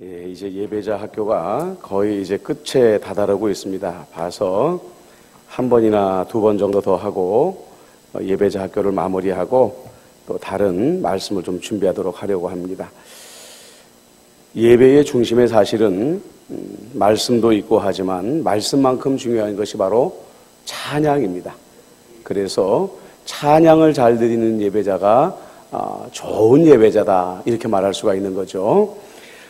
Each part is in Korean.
예, 이제 예배자 학교가 거의 이제 끝에 다다르고 있습니다. 봐서 한 번이나 두 번 정도 더 하고 예배자 학교를 마무리하고 또 다른 말씀을 좀 준비하도록 하려고 합니다. 예배의 중심에 사실은 말씀도 있고 하지만 말씀만큼 중요한 것이 바로 찬양입니다. 그래서 찬양을 잘 드리는 예배자가 좋은 예배자다 이렇게 말할 수가 있는 거죠.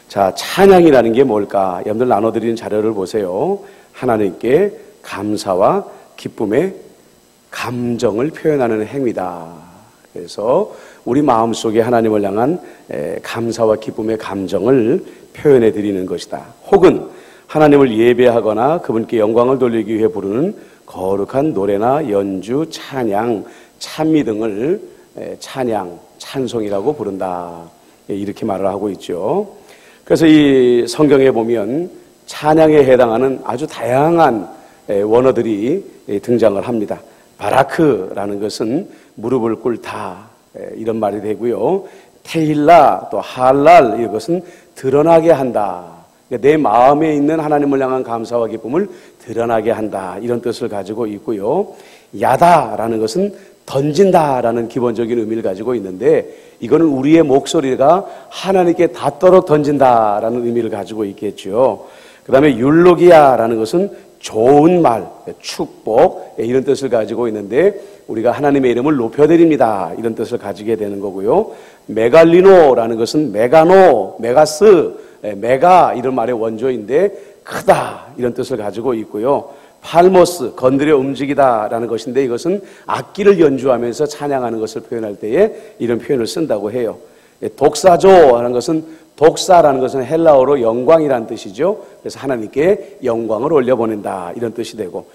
자, 찬양이라는 게 뭘까? 여러분들 나눠드리는 자료를 보세요. 하나님께 감사와 기쁨의 감정을 표현하는 행위다. 그래서 우리 마음속에 하나님을 향한 감사와 기쁨의 감정을 표현해 드리는 것이다. 혹은 하나님을 예배하거나 그분께 영광을 돌리기 위해 부르는 거룩한 노래나 연주, 찬양, 찬미 등을 찬양, 찬송이라고 부른다. 이렇게 말을 하고 있죠. 그래서 이 성경에 보면 찬양에 해당하는 아주 다양한 원어들이 등장을 합니다. 바라크라는 것은 무릎을 꿇다 이런 말이 되고요. 테힐라 또 할랄 이것은 드러나게 한다. 내 마음에 있는 하나님을 향한 감사와 기쁨을 드러나게 한다 이런 뜻을 가지고 있고요. 야다라는 것은 던진다라는 기본적인 의미를 가지고 있는데 이거는 우리의 목소리가 하나님께 닿도록 던진다라는 의미를 가지고 있겠죠. 그 다음에 율로기아라는 것은 좋은 말, 축복 이런 뜻을 가지고 있는데 우리가 하나님의 이름을 높여드립니다 이런 뜻을 가지게 되는 거고요. 메갈리노라는 것은 메가노, 메가스, 메가 이런 말의 원조인데 크다 이런 뜻을 가지고 있고요. 팔모스, 건드려 움직이다라는 것인데 이것은 악기를 연주하면서 찬양하는 것을 표현할 때에 이런 표현을 쓴다고 해요. 독사조라는 것은 독사라는 것은 헬라어로 영광이라는 뜻이죠. 그래서 하나님께 영광을 올려보낸다 이런 뜻이 되고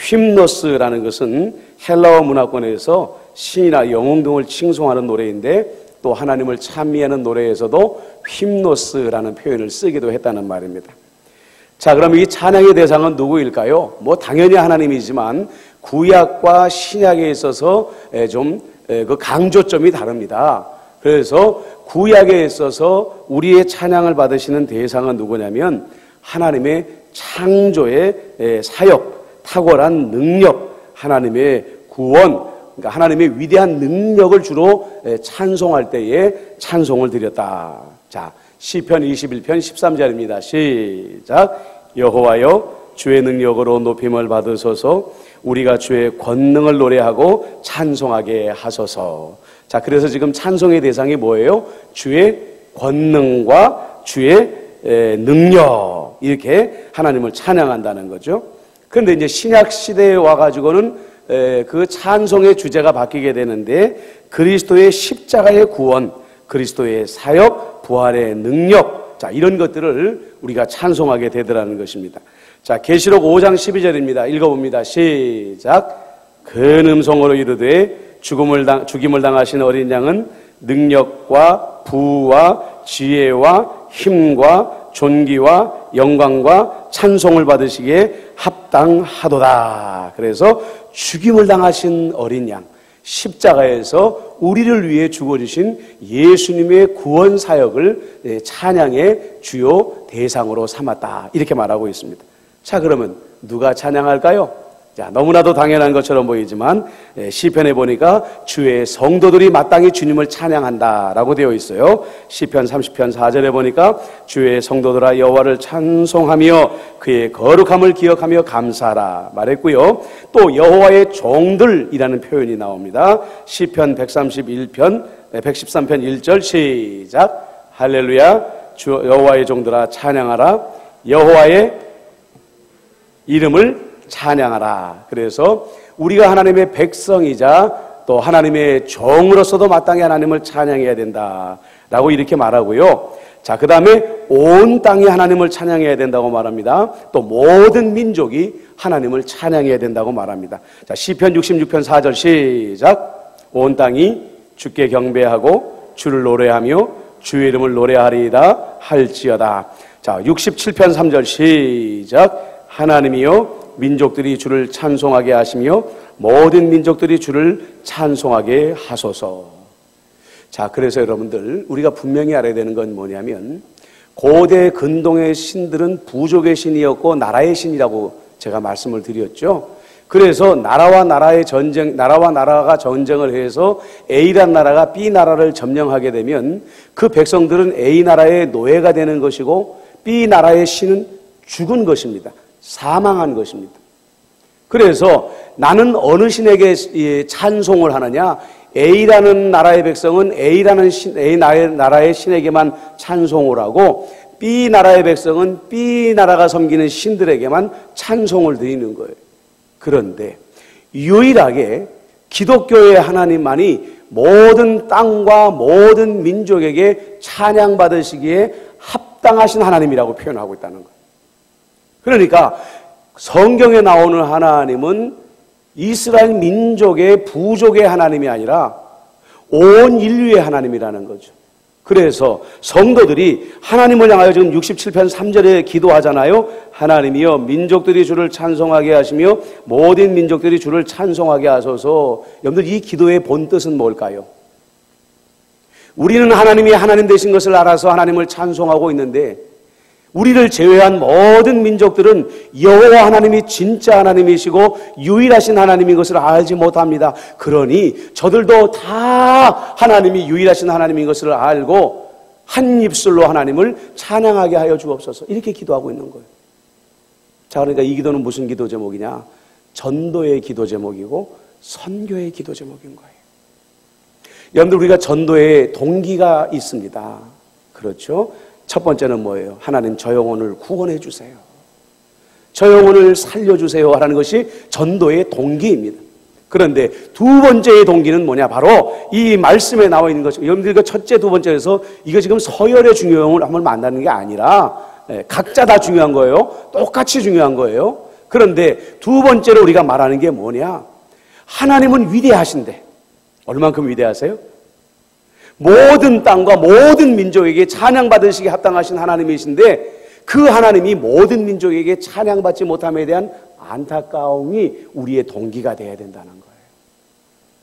휄노스라는 것은 헬라어 문화권에서 신이나 영웅 등을 칭송하는 노래인데 또 하나님을 찬미하는 노래에서도 휄노스라는 표현을 쓰기도 했다는 말입니다. 자, 그럼 이 찬양의 대상은 누구일까요? 뭐 당연히 하나님이지만 구약과 신약에 있어서 좀 그 강조점이 다릅니다. 그래서 구약에 있어서 우리의 찬양을 받으시는 대상은 누구냐면 하나님의 창조의 사역, 탁월한 능력, 하나님의 구원, 그러니까 하나님의 위대한 능력을 주로 찬송할 때에 찬송을 드렸다. 자, 시편 21편 13절입니다. 시작. 여호와여 주의 능력으로 높임을 받으소서. 우리가 주의 권능을 노래하고 찬송하게 하소서. 자, 그래서 지금 찬송의 대상이 뭐예요? 주의 권능과 주의 능력 이렇게 하나님을 찬양한다는 거죠. 그런데 이제 신약 시대에 와가지고는 그 찬송의 주제가 바뀌게 되는데 그리스도의 십자가의 구원, 그리스도의 사역, 부활의 능력, 자 이런 것들을 우리가 찬송하게 되더라는 것입니다. 자, 계시록 5장 12절입니다. 읽어봅니다. 시작. 큰 음성으로 이르되 죽임을 당하신 어린 양은 능력과 부와 지혜와 힘과 존귀와 영광과 찬송을 받으시기에 합당하도다. 그래서 죽임을 당하신 어린 양, 십자가에서 우리를 위해 죽어주신 예수님의 구원 사역을 찬양의 주요 대상으로 삼았다 이렇게 말하고 있습니다. 자, 그러면 누가 찬양할까요? 자, 너무나도 당연한 것처럼 보이지만 시편에 보니까 주의 성도들이 마땅히 주님을 찬양한다라고 되어 있어요. 시편 30편 4절에 보니까 주의 성도들아 여호와를 찬송하며 그의 거룩함을 기억하며 감사하라 말했고요. 또 여호와의 종들이라는 표현이 나옵니다. 시편 113편 1절 시작. 할렐루야 주 여호와의 종들아 찬양하라 여호와의 이름을 찬양하라. 그래서 우리가 하나님의 백성이자 또 하나님의 종으로서도 마땅히 하나님을 찬양해야 된다라고 이렇게 말하고요. 자, 그 다음에 온 땅이 하나님을 찬양해야 된다고 말합니다. 또 모든 민족이 하나님을 찬양해야 된다고 말합니다. 자, 시편 66편 4절 시작. 온 땅이 주께 경배하고 주를 노래하며 주의 이름을 노래하리이다 할지어다. 자, 67편 3절 시작. 하나님이여 민족들이 주를 찬송하게 하시며 모든 민족들이 주를 찬송하게 하소서. 자, 그래서 여러분들 우리가 분명히 알아야 되는 건 뭐냐면 고대 근동의 신들은 부족의 신이었고 나라의 신이라고 제가 말씀을 드렸죠. 그래서 나라와 나라가 전쟁을 해서 A라는 나라가 B 나라를 점령하게 되면 그 백성들은 A 나라의 노예가 되는 것이고 B 나라의 신은 죽은 것입니다. 사망한 것입니다. 그래서 나는 어느 신에게 찬송을 하느냐? A라는 나라의 백성은 A 나라의 신에게만 찬송을 하고 B 나라의 백성은 B 나라가 섬기는 신들에게만 찬송을 드리는 거예요. 그런데 유일하게 기독교의 하나님만이 모든 땅과 모든 민족에게 찬양받으시기에 합당하신 하나님이라고 표현하고 있다는 거예요. 그러니까 성경에 나오는 하나님은 이스라엘 민족의 부족의 하나님이 아니라 온 인류의 하나님이라는 거죠. 그래서 성도들이 하나님을 향하여 지금 67편 3절에 기도하잖아요. 하나님이여 민족들이 주를 찬송하게 하시며 모든 민족들이 주를 찬송하게 하소서. 여러분들 이 기도의 본뜻은 뭘까요? 우리는 하나님이 하나님 되신 것을 알아서 하나님을 찬송하고 있는데 우리를 제외한 모든 민족들은 여호와 하나님이 진짜 하나님이시고 유일하신 하나님인 것을 알지 못합니다. 그러니 저들도 다 하나님이 유일하신 하나님인 것을 알고 한 입술로 하나님을 찬양하게 하여 주옵소서. 이렇게 기도하고 있는 거예요. 자, 그러니까 이 기도는 무슨 기도 제목이냐? 전도의 기도 제목이고 선교의 기도 제목인 거예요. 여러분들 우리가 전도의 동기가 있습니다. 그렇죠? 첫 번째는 뭐예요? 하나님 저 영혼을 구원해 주세요. 저 영혼을 살려주세요 하라는 것이 전도의 동기입니다. 그런데 두 번째의 동기는 뭐냐? 바로 이 말씀에 나와 있는 것이고 여러분들 첫째, 두 번째에서 이거 지금 서열의 중요함을 한번 만나는 게 아니라 각자 다 중요한 거예요. 똑같이 중요한 거예요. 그런데 두 번째로 우리가 말하는 게 뭐냐? 하나님은 위대하신데 얼만큼 위대하세요? 모든 땅과 모든 민족에게 찬양받으시기에 합당하신 하나님이신데 그 하나님이 모든 민족에게 찬양받지 못함에 대한 안타까움이 우리의 동기가 되어야 된다는 거예요.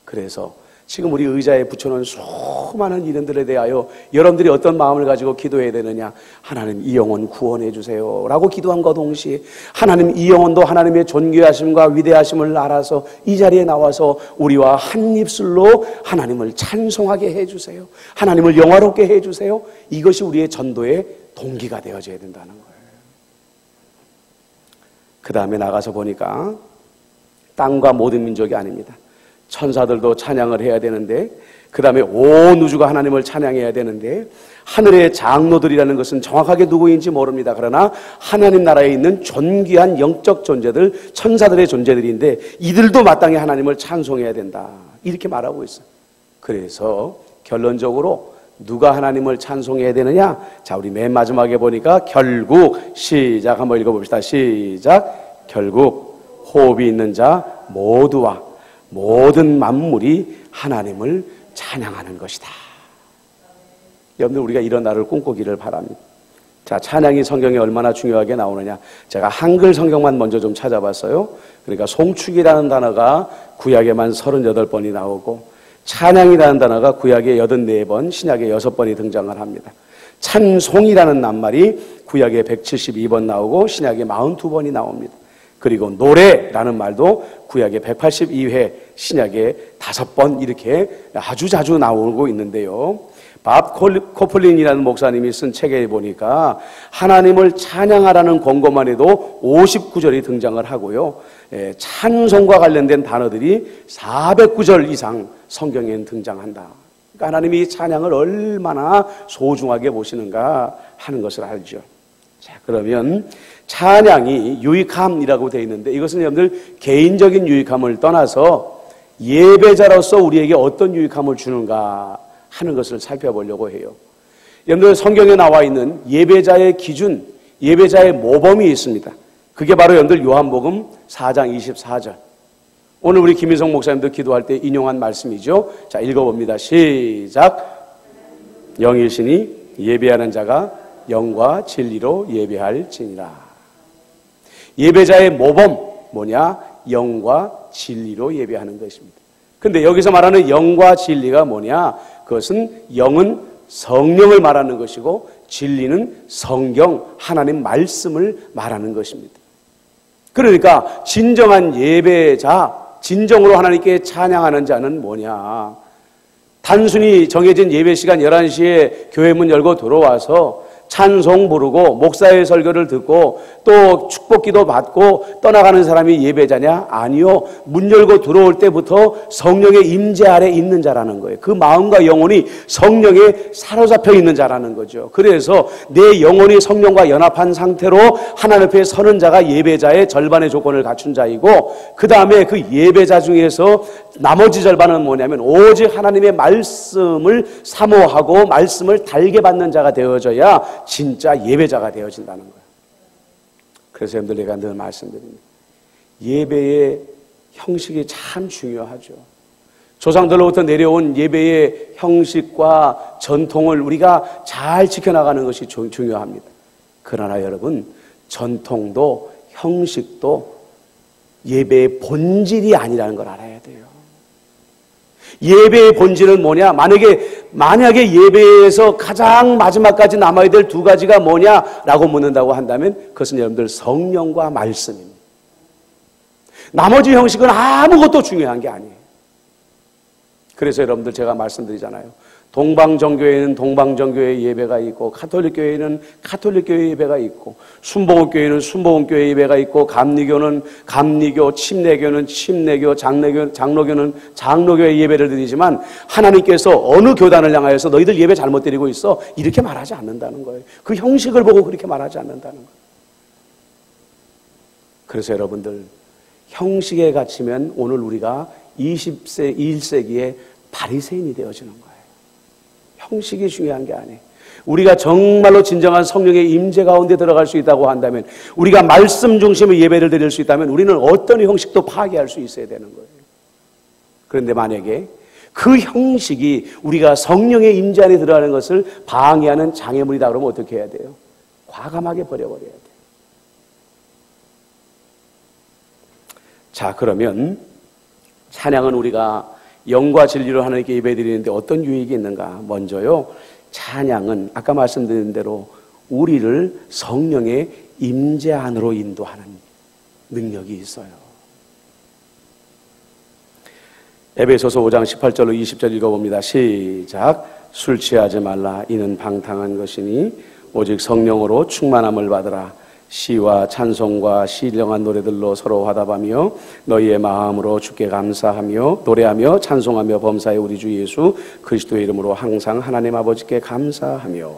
그래서 지금 우리 의자에 붙여놓은 수많은 이름들에 대하여 여러분들이 어떤 마음을 가지고 기도해야 되느냐? 하나님 이 영혼 구원해 주세요 라고 기도함과 동시에 하나님 이 영혼도 하나님의 존귀하심과 위대하심을 알아서 이 자리에 나와서 우리와 한 입술로 하나님을 찬송하게 해주세요. 하나님을 영화롭게 해주세요. 이것이 우리의 전도의 동기가 되어져야 된다는 거예요. 그 다음에 나가서 보니까 땅과 모든 민족이 아닙니다. 천사들도 찬양을 해야 되는데 그 다음에 온 우주가 하나님을 찬양해야 되는데 하늘의 장로들이라는 것은 정확하게 누구인지 모릅니다. 그러나 하나님 나라에 있는 존귀한 영적 존재들, 천사들의 존재들인데 이들도 마땅히 하나님을 찬송해야 된다. 이렇게 말하고 있어요. 그래서 결론적으로 누가 하나님을 찬송해야 되느냐? 자, 우리 맨 마지막에 보니까 결국 시작 한번 읽어봅시다. 시작. 결국 호흡이 있는 자 모두와 모든 만물이 하나님을 찬양하는 것이다. 여러분들 우리가 이런 날을 꿈꾸기를 바랍니다. 자, 찬양이 성경에 얼마나 중요하게 나오느냐? 제가 한글 성경만 먼저 좀 찾아봤어요. 그러니까 송축이라는 단어가 구약에만 38번이 나오고 찬양이라는 단어가 구약에 84번, 신약에 6번이 등장을 합니다. 찬송이라는 낱말이 구약에 172번 나오고 신약에 42번이 나옵니다. 그리고 노래라는 말도 구약에 182회, 신약에 5번 이렇게 아주 자주 나오고 있는데요. 밥 코플린이라는 목사님이 쓴 책에 보니까 하나님을 찬양하라는 권고만 해도 59절이 등장을 하고요. 찬송과 관련된 단어들이 409절 이상 성경에 등장한다. 그러니까 하나님이 찬양을 얼마나 소중하게 보시는가 하는 것을 알죠. 자, 그러면 찬양이 유익함이라고 되어 있는데 이것은 여러분들 개인적인 유익함을 떠나서 예배자로서 우리에게 어떤 유익함을 주는가 하는 것을 살펴보려고 해요. 여러분들 성경에 나와 있는 예배자의 기준, 예배자의 모범이 있습니다. 그게 바로 여러분들 요한복음 4장 24절. 오늘 우리 김인성 목사님도 기도할 때 인용한 말씀이죠. 자, 읽어봅니다. 시작. 영이시니 예배하는 자가 영과 진리로 예배할지니라. 예배자의 모범 뭐냐? 영과 진리로 예배하는 것입니다. 근데 여기서 말하는 영과 진리가 뭐냐? 그것은 영은 성령을 말하는 것이고 진리는 성경, 하나님 말씀을 말하는 것입니다. 그러니까 진정한 예배자, 진정으로 하나님께 찬양하는 자는 뭐냐? 단순히 정해진 예배 시간 11시에 교회 문 열고 들어와서 찬송 부르고 목사의 설교를 듣고 또 축복기도 받고 떠나가는 사람이 예배자냐? 아니요. 문 열고 들어올 때부터 성령의 임재 아래 있는 자라는 거예요. 그 마음과 영혼이 성령에 사로잡혀 있는 자라는 거죠. 그래서 내 영혼이 성령과 연합한 상태로 하나님 앞에 서는 자가 예배자의 절반의 조건을 갖춘 자이고, 그 다음에 그 예배자 중에서 나머지 절반은 뭐냐면 오직 하나님의 말씀을 사모하고 말씀을 달게 받는 자가 되어져야 진짜 예배자가 되어진다는 거예요. 그래서 여러분들, 내가 늘 말씀드립니다. 예배의 형식이 참 중요하죠. 조상들로부터 내려온 예배의 형식과 전통을 우리가 잘 지켜나가는 것이 중요합니다. 그러나 여러분, 전통도 형식도 예배의 본질이 아니라는 걸 알아야 돼요. 예배의 본질은 뭐냐? 만약에 예배에서 가장 마지막까지 남아야 될 두 가지가 뭐냐라고 묻는다고 한다면 그것은 여러분들 성령과 말씀입니다. 나머지 형식은 아무것도 중요한 게 아니에요. 그래서 여러분들, 제가 말씀드리잖아요. 동방정교회는 동방정교회 예배가 있고, 가톨릭교회는 가톨릭교회 예배가 있고, 순복음교회는 순복음교회 예배가 있고, 감리교는 감리교, 침례교는 침례교, 장로교는 장로교회 예배를 드리지만, 하나님께서 어느 교단을 향하여서 너희들 예배 잘못 드리고 있어, 이렇게 말하지 않는다는 거예요. 그 형식을 보고 그렇게 말하지 않는다는 거예요. 그래서 여러분들, 형식에 갇히면 오늘 우리가 21세기의 바리새인이 되어지는 거예요. 형식이 중요한 게 아니에요. 우리가 정말로 진정한 성령의 임재 가운데 들어갈 수 있다고 한다면, 우리가 말씀 중심의 예배를 드릴 수 있다면 우리는 어떤 형식도 파괴할 수 있어야 되는 거예요. 그런데 만약에 그 형식이 우리가 성령의 임재 안에 들어가는 것을 방해하는 장애물이다 그러면 어떻게 해야 돼요? 과감하게 버려버려야 돼요. 자, 그러면 찬양은 우리가 영과 진리로 하나님께 예배드리는데 어떤 유익이 있는가? 먼저요, 찬양은 아까 말씀드린 대로 우리를 성령의 임재 안으로 인도하는 능력이 있어요. 에베소서 5장 18절로 20절 읽어봅니다. 시작. 술 취하지 말라. 이는 방탕한 것이니 오직 성령으로 충만함을 받으라. 시와 찬송과 신령한 노래들로 서로 화답하며 너희의 마음으로 주께 감사하며 노래하며 찬송하며 범사의 우리 주 예수 그리스도의 이름으로 항상 하나님 아버지께 감사하며.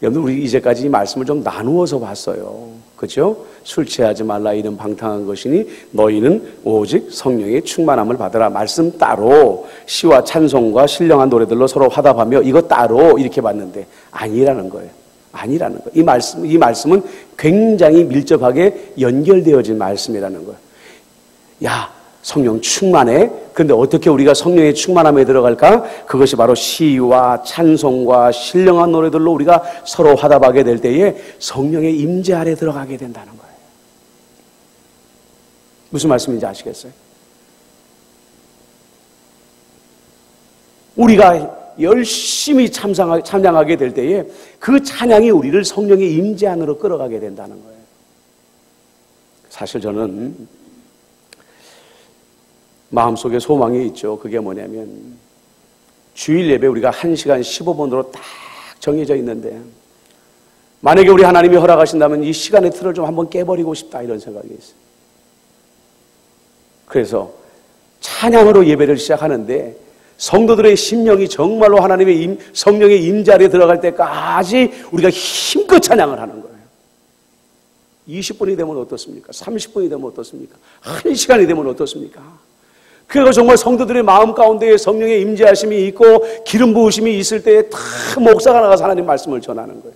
여러분, 우리 이제까지 이 말씀을 좀 나누어서 봤어요. 그렇죠? 술 취하지 말라. 이는 방탕한 것이니 너희는 오직 성령의 충만함을 받으라. 말씀 따로, 시와 찬송과 신령한 노래들로 서로 화답하며, 이거 따로 이렇게 봤는데 아니라는 거예요. 아니라는 거예요. 이 말씀은 굉장히 밀접하게 연결되어진 말씀이라는 거예요. 야, 성령 충만해. 그런데 어떻게 우리가 성령의 충만함에 들어갈까? 그것이 바로 시와 찬송과 신령한 노래들로 우리가 서로 화답하게 될 때에 성령의 임재 아래 들어가게 된다는 거예요. 무슨 말씀인지 아시겠어요? 우리가 열심히 찬양하게 될 때에 그 찬양이 우리를 성령의 임재 안으로 끌어가게 된다는 거예요. 사실 저는 마음속에 소망이 있죠. 그게 뭐냐면, 주일 예배 우리가 1시간 15분으로 딱 정해져 있는데 만약에 우리 하나님이 허락하신다면 이 시간의 틀을 좀 한번 깨버리고 싶다, 이런 생각이 있어요. 그래서 찬양으로 예배를 시작하는데 성도들의 심령이 정말로 하나님의 성령의 임자리에 들어갈 때까지 우리가 힘껏 찬양을 하는 거예요. 20분이 되면 어떻습니까? 30분이 되면 어떻습니까? 1시간이 되면 어떻습니까? 그리고 정말 성도들의 마음 가운데 성령의 임재하심이 있고 기름 부으심이 있을 때에 다 목사가 나가서 하나님 말씀을 전하는 거예요.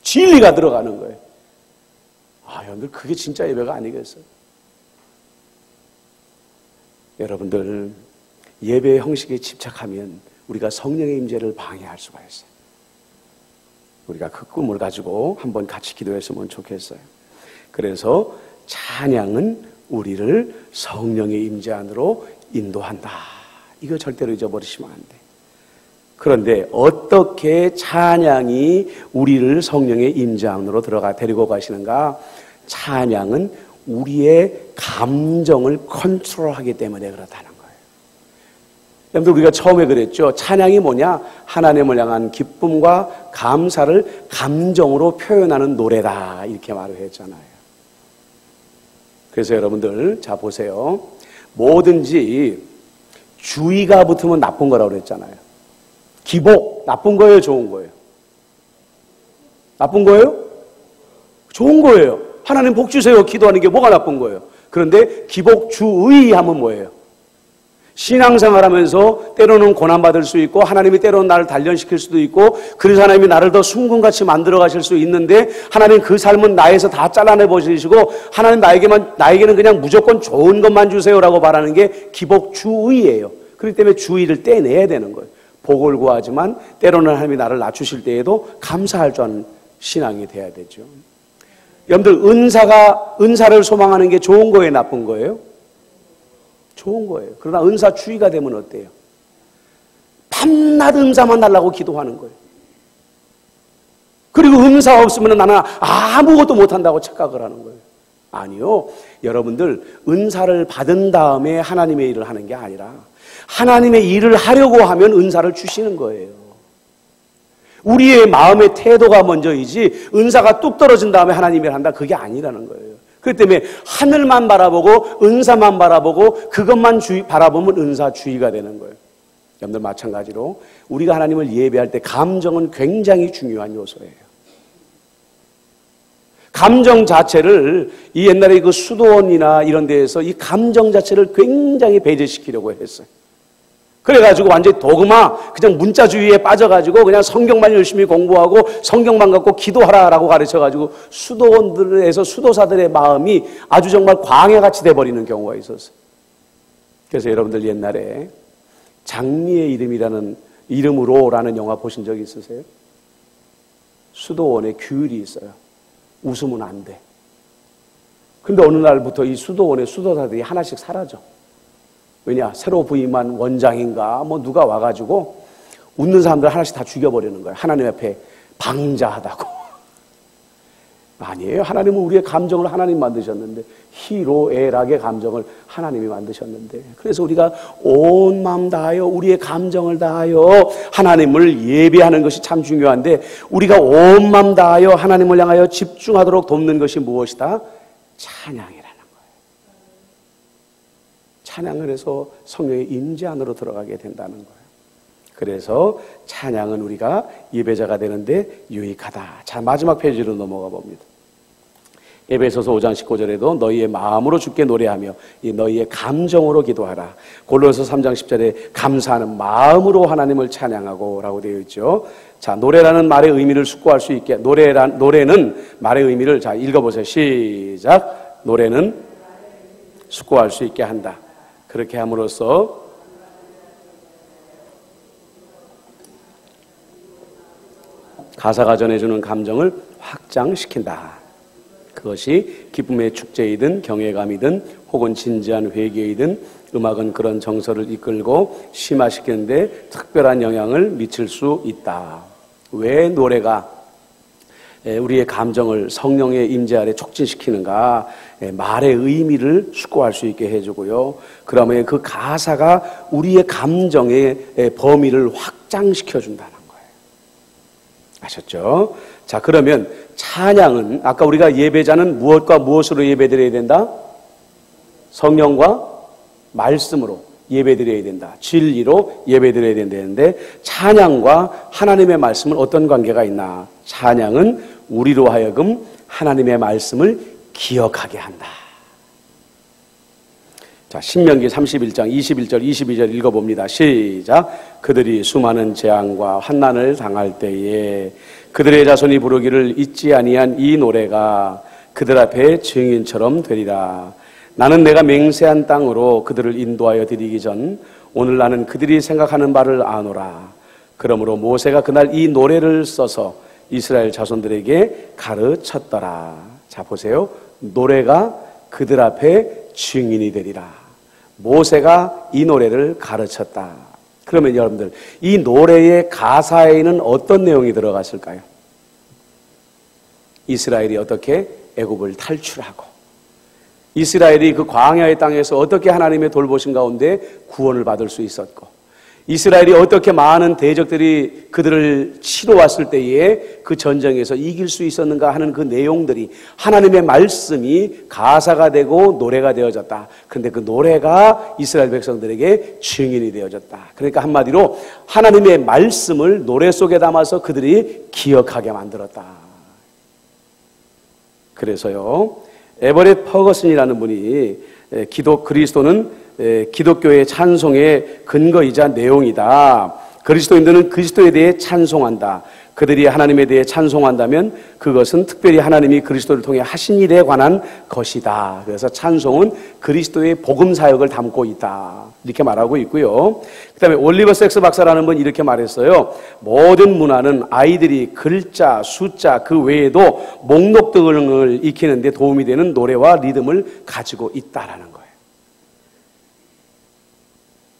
진리가 들어가는 거예요. 아, 여러분들, 그게 진짜 예배가 아니겠어요? 여러분들, 예배의 형식에 집착하면 우리가 성령의 임재를 방해할 수가 있어요. 우리가 그 꿈을 가지고 한번 같이 기도했으면 좋겠어요. 그래서 찬양은 우리를 성령의 임재 안으로 인도한다. 이거 절대로 잊어버리시면 안 돼. 그런데 어떻게 찬양이 우리를 성령의 임재 안으로 데리고 가시는가? 찬양은 우리의 감정을 컨트롤하기 때문에 그렇다는 거예요. 여러분들, 우리가 처음에 그랬죠. 찬양이 뭐냐? 하나님을 향한 기쁨과 감사를 감정으로 표현하는 노래다, 이렇게 말을 했잖아요. 그래서 여러분들, 자 보세요. 뭐든지 주의가 붙으면 나쁜 거라고 그랬잖아요. 기복, 나쁜 거예요, 좋은 거예요? 나쁜 거예요? 좋은 거예요. 하나님 복 주세요 기도하는 게 뭐가 나쁜 거예요? 그런데 기복 주의 하면 뭐예요? 신앙생활 하면서 때로는 고난받을 수 있고, 하나님이 때로는 나를 단련시킬 수도 있고, 그래서 하나님이 나를 더 순금같이 만들어 가실 수 있는데, 하나님 그 삶은 나에서 다 잘라내 버리시고, 하나님 나에게는 그냥 무조건 좋은 것만 주세요라고 말하는 게 기복주의예요. 그렇기 때문에 주의를 떼내야 되는 거예요. 복을 구하지만 때로는 하나님이 나를 낮추실 때에도 감사할 줄 아는 신앙이 돼야 되죠. 여러분들, 은사를 소망하는 게 좋은 거예요, 나쁜 거예요? 좋은 거예요. 그러나 은사주의가 되면 어때요? 밤낮 은사만 달라고 기도하는 거예요. 그리고 은사 없으면 나는 아무것도 못한다고 착각을 하는 거예요. 아니요. 여러분들, 은사를 받은 다음에 하나님의 일을 하는 게 아니라 하나님의 일을 하려고 하면 은사를 주시는 거예요. 우리의 마음의 태도가 먼저이지 은사가 뚝 떨어진 다음에 하나님의 일을 한다, 그게 아니라는 거예요. 그렇기 때문에 하늘만 바라보고 은사만 바라보고 그것만 바라보면 은사주의가 되는 거예요. 여러분들, 마찬가지로 우리가 하나님을 예배할 때 감정은 굉장히 중요한 요소예요. 감정 자체를, 이 옛날에 그 수도원이나 이런 데에서 이 감정 자체를 굉장히 배제시키려고 했어요. 그래가지고 완전히 도그마, 그냥 문자주의에 빠져가지고 그냥 성경만 열심히 공부하고 성경만 갖고 기도하라라고 가르쳐가지고 수도원들에서 수도사들의 마음이 아주 정말 광야같이 돼버리는 경우가 있었어요. 그래서 여러분들, 옛날에 장미의 이름으로라는 영화 보신 적 있으세요? 수도원에 규율이 있어요. 웃으면 안 돼. 근데 어느 날부터 이 수도원의 수도사들이 하나씩 사라져. 왜냐? 새로 부임한 원장인가 누가 와가지고 웃는 사람들 하나씩 다 죽여버리는 거예요. 하나님 앞에 방자하다고. 아니에요. 하나님은 우리의 감정을 하나님 만드셨는데, 희로애락의 감정을 하나님이 만드셨는데, 그래서 우리가 온 마음 다하여 우리의 감정을 다하여 하나님을 예배하는 것이 참 중요한데, 우리가 온 마음 다하여 하나님을 향하여 집중하도록 돕는 것이 무엇이다? 찬양이라는 거예요. 찬양을 해서 성령의 임재 안으로 들어가게 된다는 거예요. 그래서 찬양은 우리가 예배자가 되는데 유익하다. 자, 마지막 페이지로 넘어가 봅니다. 에베소서 5장 19절에도 너희의 마음으로 주께 노래하며 이 너희의 감정으로 기도하라. 골로새 3장 10절에 감사하는 마음으로 하나님을 찬양하고 라고 되어 있죠. 자, 노래라는 말의 의미를 숙고할 수 있게, 노래는 말의 의미를, 자, 읽어보세요. 시작. 노래는 숙고할 수 있게 한다. 그렇게 함으로써 가사가 전해주는 감정을 확장시킨다. 그것이 기쁨의 축제이든 경외감이든 혹은 진지한 회개이든 음악은 그런 정서를 이끌고 심화시키는데 특별한 영향을 미칠 수 있다. 왜 노래가 우리의 감정을 성령의 임재 아래 촉진시키는가? 말의 의미를 숙고할 수 있게 해주고요. 그러면 그 가사가 우리의 감정의 범위를 확장시켜준다는 거예요. 아셨죠? 자, 그러면 찬양은, 아까 우리가 예배자는 무엇과 무엇으로 예배드려야 된다? 성령과 말씀으로 예배드려야 된다. 진리로 예배드려야 된다는데, 찬양과 하나님의 말씀은 어떤 관계가 있나? 찬양은 우리로 하여금 하나님의 말씀을 기억하게 한다. 자, 신명기 31장 21절 22절 읽어봅니다. 시작. 그들이 수많은 재앙과 환난을 당할 때에 그들의 자손이 부르기를 잊지 아니한 이 노래가 그들 앞에 증인처럼 되리라. 나는 내가 맹세한 땅으로 그들을 인도하여 드리기 전 오늘 나는 그들이 생각하는 바를 아노라. 그러므로 모세가 그날 이 노래를 써서 이스라엘 자손들에게 가르쳤더라. 자, 보세요. 노래가 그들 앞에 증인이 되리라. 모세가 이 노래를 가르쳤다. 그러면 여러분들, 이 노래의 가사에는 어떤 내용이 들어갔을까요? 이스라엘이 어떻게 애굽을 탈출하고, 이스라엘이 그 광야의 땅에서 어떻게 하나님의 돌보신 가운데 구원을 받을 수 있었고, 이스라엘이 어떻게 많은 대적들이 그들을 치러 왔을 때에 그 전쟁에서 이길 수 있었는가 하는 그 내용들이 하나님의 말씀이 가사가 되고 노래가 되어졌다. 그런데 그 노래가 이스라엘 백성들에게 증인이 되어졌다. 그러니까 한마디로 하나님의 말씀을 노래 속에 담아서 그들이 기억하게 만들었다. 그래서요, 에버렛 퍼거슨이라는 분이 그리스도는 기독교의 찬송의 근거이자 내용이다. 그리스도인들은 그리스도에 대해 찬송한다. 그들이 하나님에 대해 찬송한다면 그것은 특별히 하나님이 그리스도를 통해 하신 일에 관한 것이다. 그래서 찬송은 그리스도의 복음 사역을 담고 있다. 이렇게 말하고 있고요. 그 다음에 올리버 섹스 박사라는 분 이렇게 말했어요. 모든 문화는 아이들이 글자, 숫자 그 외에도 목록 등을 익히는 데 도움이 되는 노래와 리듬을 가지고 있다라는 거예요.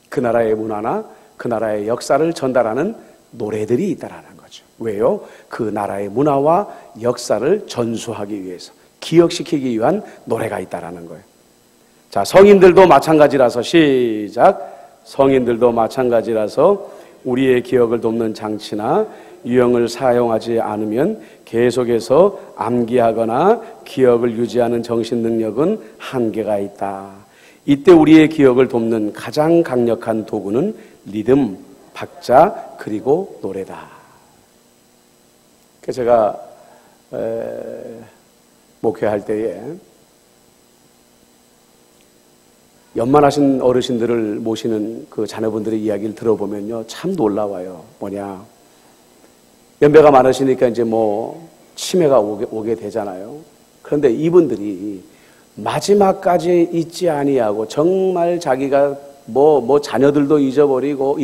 그 나라의 문화나 그 나라의 역사를 전달하는 노래들이 있다라는 거죠. 왜요? 그 나라의 문화와 역사를 전수하기 위해서, 기억시키기 위한 노래가 있다라는 거예요. 자, 성인들도 마찬가지라서 시작. 성인들도 마찬가지라서 우리의 기억을 돕는 장치나 유형을 사용하지 않으면 계속해서 암기하거나 기억을 유지하는 정신 능력은 한계가 있다. 이때 우리의 기억을 돕는 가장 강력한 도구는 리듬, 박자, 그리고 노래다. 그래서 제가 목회할 때에 연만하신 어르신들을 모시는 그 자녀분들의 이야기를 들어보면요, 참 놀라워요. 뭐냐, 연배가 많으시니까 이제 뭐 치매가 오게 되잖아요. 그런데 이분들이 마지막까지 잊지 아니하고 정말 자기가 뭐 자녀들도 잊어버리고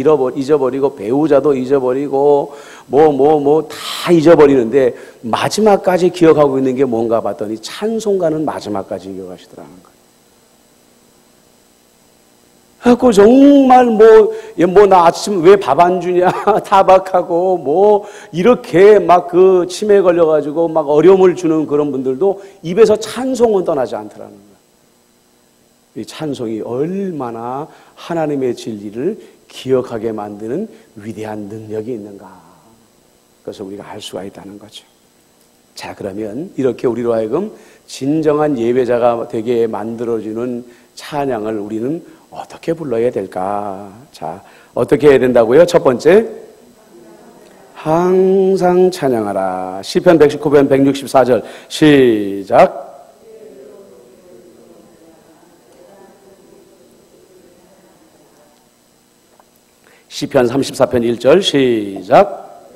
배우자도 잊어버리고 다 잊어버리는데 마지막까지 기억하고 있는 게 뭔가 봤더니 찬송가는 마지막까지 기억하시더라는 거예요. 그래서 정말 나 아침 왜 밥 안 주냐 타박하고 이렇게 막 그 치매에 걸려가지고 막 어려움을 주는 그런 분들도 입에서 찬송은 떠나지 않더라는 거예요. 이 찬송이 얼마나 하나님의 진리를 기억하게 만드는 위대한 능력이 있는가. 그래서 우리가 알 수가 있다는 거죠. 자, 그러면 이렇게 우리로 하여금 진정한 예배자가 되게 만들어주는 찬양을 우리는 어떻게 불러야 될까? 자, 어떻게 해야 된다고요? 첫 번째, 항상 찬양하라. 시편 119편 164절 시작. 시편 34편 1절 시작.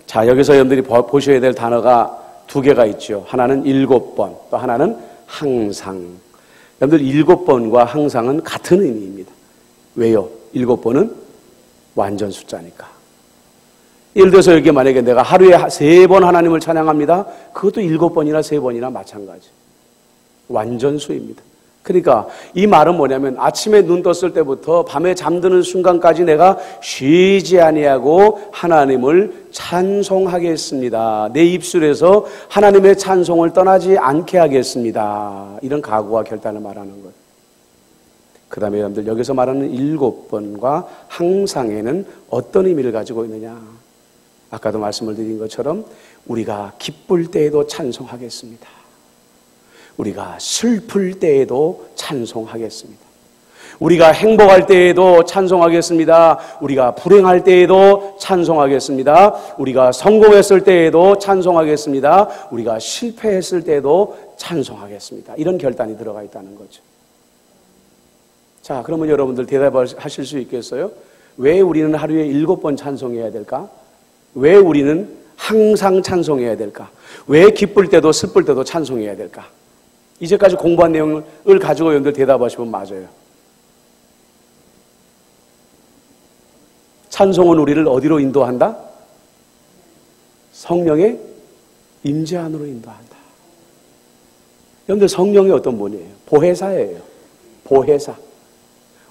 자, 여기서 여러분들이 보셔야 될 단어가 두 개가 있죠. 하나는 7번, 또 하나는 항상. 여러분들 7번과 항상은 같은 의미입니다. 왜요? 7번은 완전 숫자니까. 예를 들어서 여기 만약에 내가 하루에 3번 하나님을 찬양합니다. 그것도 7번이나 3번이나 마찬가지. 완전수입니다. 그러니까 이 말은 뭐냐면 아침에 눈 떴을 때부터 밤에 잠드는 순간까지 내가 쉬지 아니하고 하나님을 찬송하겠습니다. 내 입술에서 하나님의 찬송을 떠나지 않게 하겠습니다. 이런 각오와 결단을 말하는 거예요. 그 다음에 여러분들 여기서 말하는 7번과 항상에는 어떤 의미를 가지고 있느냐. 아까도 말씀을 드린 것처럼 우리가 기쁠 때에도 찬송하겠습니다. 우리가 슬플 때에도 찬송하겠습니다. 우리가 행복할 때에도 찬송하겠습니다. 우리가 불행할 때에도 찬송하겠습니다. 우리가 성공했을 때에도 찬송하겠습니다. 우리가 실패했을 때에도 찬송하겠습니다. 이런 결단이 들어가 있다는 거죠. 자, 그러면 여러분들 대답하실 수 있겠어요? 왜 우리는 하루에 7번 찬송해야 될까? 왜 우리는 항상 찬송해야 될까? 왜 기쁠 때도 슬플 때도 찬송해야 될까? 이제까지 공부한 내용을 가지고 여러분들 대답하시면 맞아요. 찬송은 우리를 어디로 인도한다? 성령의 임재 안으로 인도한다. 여러분들 성령이 어떤 분이에요? 보혜사예요. 보혜사.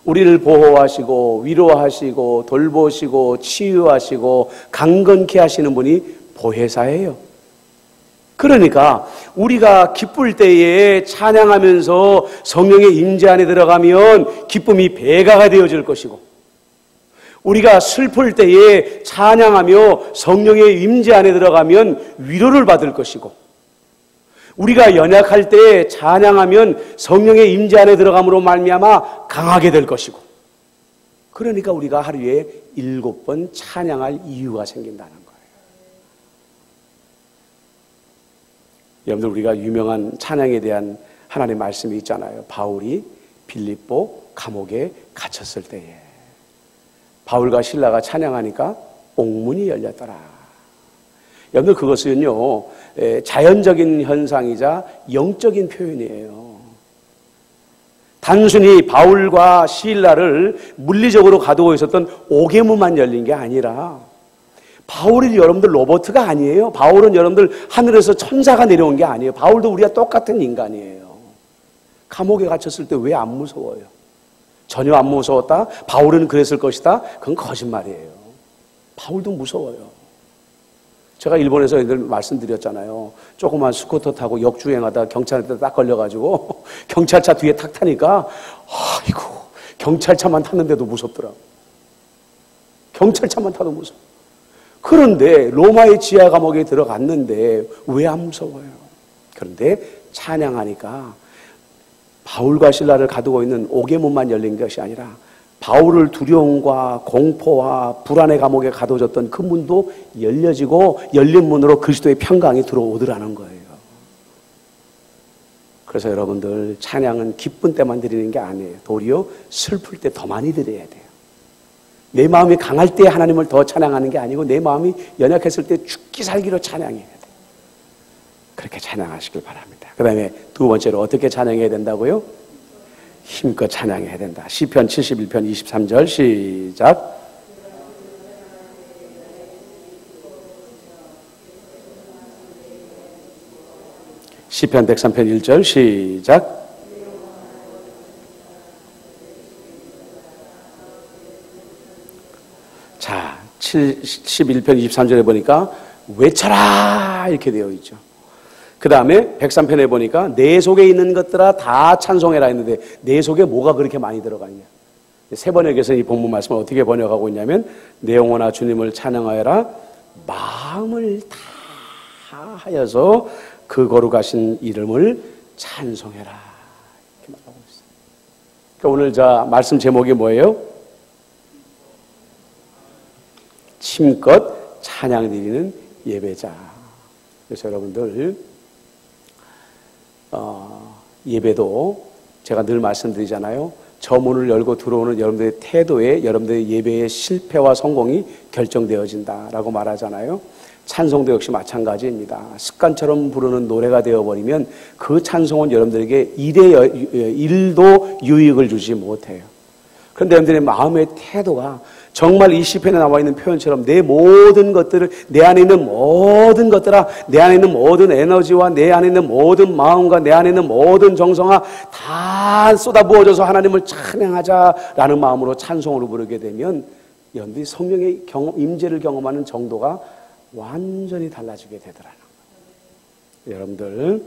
우리를 보호하시고 위로하시고 돌보시고 치유하시고 강건케 하시는 분이 보혜사예요. 그러니까 우리가 기쁠 때에 찬양하면서 성령의 임재 안에 들어가면 기쁨이 배가가 되어질 것이고, 우리가 슬플 때에 찬양하며 성령의 임재 안에 들어가면 위로를 받을 것이고, 우리가 연약할 때 찬양하면 성령의 임재 안에 들어감으로 말미암아 강하게 될 것이고, 그러니까 우리가 하루에 7번 찬양할 이유가 생긴다는 거예요. 여러분들, 우리가 유명한 찬양에 대한 하나님의 말씀이 있잖아요. 바울이 빌립보 감옥에 갇혔을 때에 바울과 실라가 찬양하니까 옥문이 열렸더라. 여러분들, 그것은요 자연적인 현상이자 영적인 표현이에요. 단순히 바울과 실라를 물리적으로 가두고 있었던 옥의 문만 열린 게 아니라, 바울이 여러분들 로버트가 아니에요. 바울은 여러분들 하늘에서 천사가 내려온 게 아니에요. 바울도 우리가 똑같은 인간이에요. 감옥에 갇혔을 때 왜 안 무서워요? 전혀 안 무서웠다? 바울은 그랬을 것이다? 그건 거짓말이에요. 바울도 무서워요. 제가 일본에서 애들 말씀드렸잖아요. 조그만 스쿠터 타고 역주행하다 경찰한테 딱 걸려가지고 경찰차 뒤에 탁 타니까 아이고, 경찰차만 탔는데도 무섭더라고. 경찰차만 타도 무서워. 그런데 로마의 지하 감옥에 들어갔는데 왜 안 무서워요? 그런데 찬양하니까 바울과 실라를 가두고 있는 옥의 문만 열린 것이 아니라 바울을 두려움과 공포와 불안의 감옥에 가둬졌던 그 문도 열려지고 열린 문으로 그리스도의 평강이 들어오더라는 거예요. 그래서 여러분들, 찬양은 기쁜 때만 드리는 게 아니에요. 도리어 슬플 때 더 많이 드려야 돼요. 내 마음이 강할 때 하나님을 더 찬양하는 게 아니고 내 마음이 연약했을 때 죽기 살기로 찬양해야 돼요. 그렇게 찬양하시길 바랍니다. 그 다음에 두 번째로 어떻게 찬양해야 된다고요? 힘껏 찬양해야 된다. 시편 71편 23절 시작. 시편 103편 1절 시작. 자, 11편 23절에 보니까 외쳐라 이렇게 되어 있죠. 그 다음에 103편에 보니까 내 속에 있는 것들아 다 찬송해라 했는데 내 속에 뭐가 그렇게 많이 들어가냐. 세번역에서 이 본문 말씀을 어떻게 번역하고 있냐면, 내 영혼아 주님을 찬양하여라, 마음을 다 하여서 그 거룩하신 이름을 찬송해라 이렇게 말하고 있어요. 그러니까 오늘 자 말씀 제목이 뭐예요? 힘껏 찬양 드리는 예배자. 그래서 여러분들 예배도 제가 늘 말씀드리잖아요. 저 문을 열고 들어오는 여러분들의 태도에 여러분들의 예배의 실패와 성공이 결정되어진다라고 말하잖아요. 찬송도 역시 마찬가지입니다. 습관처럼 부르는 노래가 되어버리면 그 찬송은 여러분들에게 일도 유익을 주지 못해요. 그런데 여러분들의 마음의 태도가 정말 이 시편에 나와 있는 표현처럼 내 모든 것들을, 내 안에 있는 모든 것들아, 내 안에 있는 모든 에너지와 내 안에 있는 모든 마음과 내 안에 있는 모든 정성아 다 쏟아부어져서 하나님을 찬양하자라는 마음으로 찬송으로 부르게 되면 여러분들이 성령의 임재를 경험하는 정도가 완전히 달라지게 되더라는 거예요. 여러분들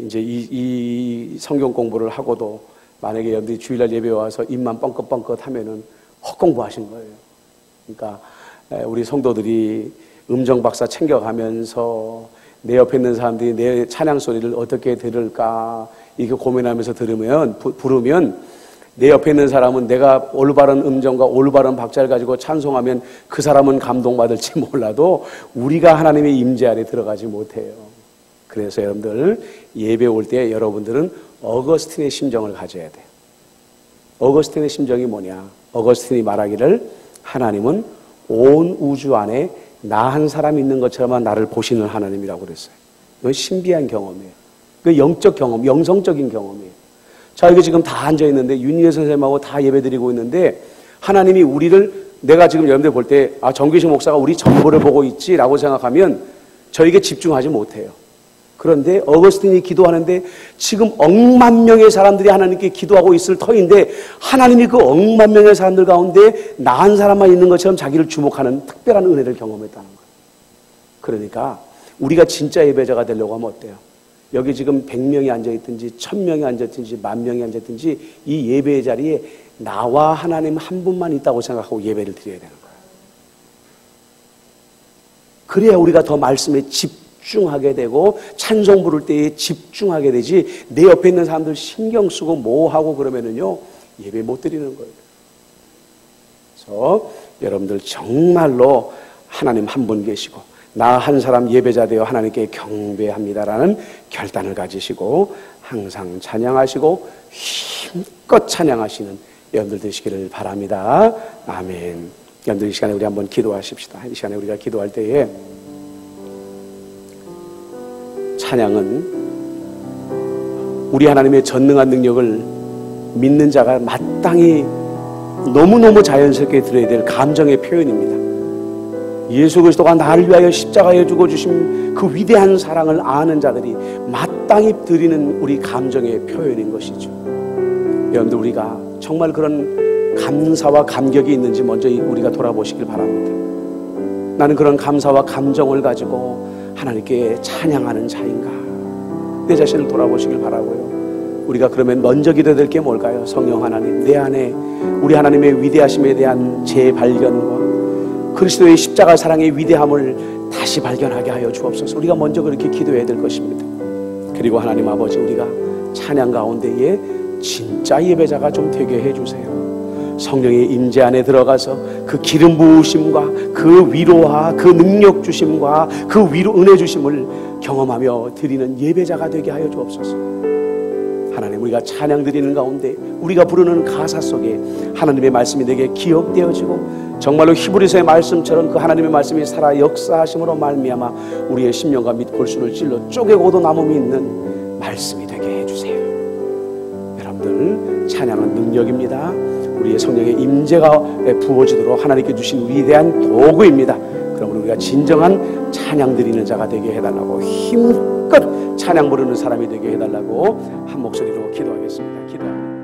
이제 이 성경 공부를 하고도 만약에 여러분들이 주일날 예배에 와서 입만 뻥긋뻥긋 하면은 헛공부하신 거예요. 그러니까 우리 성도들이 음정 박사 챙겨가면서 내 옆에 있는 사람들이 내 찬양 소리를 어떻게 들을까 이렇게 고민하면서 부르면 내 옆에 있는 사람은 내가 올바른 음정과 올바른 박자를 가지고 찬송하면 그 사람은 감동받을지 몰라도 우리가 하나님의 임재 안에 들어가지 못해요. 그래서 여러분들 예배 올 때 여러분들은 어거스틴의 심정을 가져야 돼요. 어거스틴의 심정이 뭐냐? 어거스틴이 말하기를 하나님은 온 우주 안에 나 한 사람 있는 것처럼 나를 보시는 하나님이라고 그랬어요. 이건 신비한 경험이에요. 그 영적 경험, 영성적인 경험이에요. 자, 여기 지금 다 앉아있는데 윤희애 선생님하고 다 예배드리고 있는데 하나님이 우리를, 내가 지금 여러분들 볼 때 정규식 목사가 우리 전부를 보고 있지라고 생각하면 저에게 집중하지 못해요. 그런데 어거스틴이 기도하는데 지금 억만 명의 사람들이 하나님께 기도하고 있을 터인데 하나님이 그 억만 명의 사람들 가운데 나 한 사람만 있는 것처럼 자기를 주목하는 특별한 은혜를 경험했다는 거예요. 그러니까 우리가 진짜 예배자가 되려고 하면 어때요? 여기 지금 100명이 앉아있든지 1000명이 앉아있든지 10,000명이 앉아있든지 이 예배의 자리에 나와 하나님 한 분만 있다고 생각하고 예배를 드려야 되는 거예요. 그래야 우리가 더 말씀에 집중하게 되고 찬송 부를 때에 집중하게 되지 내 옆에 있는 사람들 신경 쓰고 뭐 하고 그러면은요 예배 못 드리는 거예요. 그래서 여러분들 정말로 하나님 한 분 계시고 나 한 사람 예배자 되어 하나님께 경배합니다라는 결단을 가지시고 항상 찬양하시고 힘껏 찬양하시는 여러분들 되시기를 바랍니다. 아멘. 여러분들 이 시간에 우리 한번 기도하십시다. 이 시간에 우리가 기도할 때에 찬양은 우리 하나님의 전능한 능력을 믿는 자가 마땅히 너무너무 자연스럽게 들어야 될 감정의 표현입니다. 예수 그리스도가 나를 위하여 십자가에 죽어주신 그 위대한 사랑을 아는 자들이 마땅히 드리는 우리 감정의 표현인 것이죠. 여러분들 우리가 정말 그런 감사와 감격이 있는지 먼저 우리가 돌아보시길 바랍니다. 나는 그런 감사와 감정을 가지고 하나님께 찬양하는 자인가? 내 자신을 돌아보시길 바라고요. 우리가 그러면 먼저 기도될 게 뭘까요? 성령 하나님, 내 안에 우리 하나님의 위대하심에 대한 재발견과 그리스도의 십자가 사랑의 위대함을 다시 발견하게 하여 주옵소서. 우리가 먼저 그렇게 기도해야 될 것입니다. 그리고 하나님 아버지, 우리가 찬양 가운데에 진짜 예배자가 좀 되게 해주세요. 성령의 임재 안에 들어가서 그 기름 부으심과 그 위로와 그 능력 주심과 그 위로 은혜 주심을 경험하며 드리는 예배자가 되게 하여 주옵소서. 하나님, 우리가 찬양 드리는 가운데 우리가 부르는 가사 속에 하나님의 말씀이 내게 기억되어지고 정말로 히브리서의 말씀처럼 그 하나님의 말씀이 살아 역사하심으로 말미암아 우리의 심령과 및 골수를 찔러 쪼개고도 남음이 있는 말씀이 되게 해주세요. 여러분들, 찬양은 능력입니다. 우리의 성령의 임재가 부어지도록 하나님께 주신 위대한 도구입니다. 그러므로 우리가 진정한 찬양 드리는 자가 되게 해달라고, 힘껏 찬양 부르는 사람이 되게 해달라고 한 목소리로 기도하겠습니다. 기도합니다.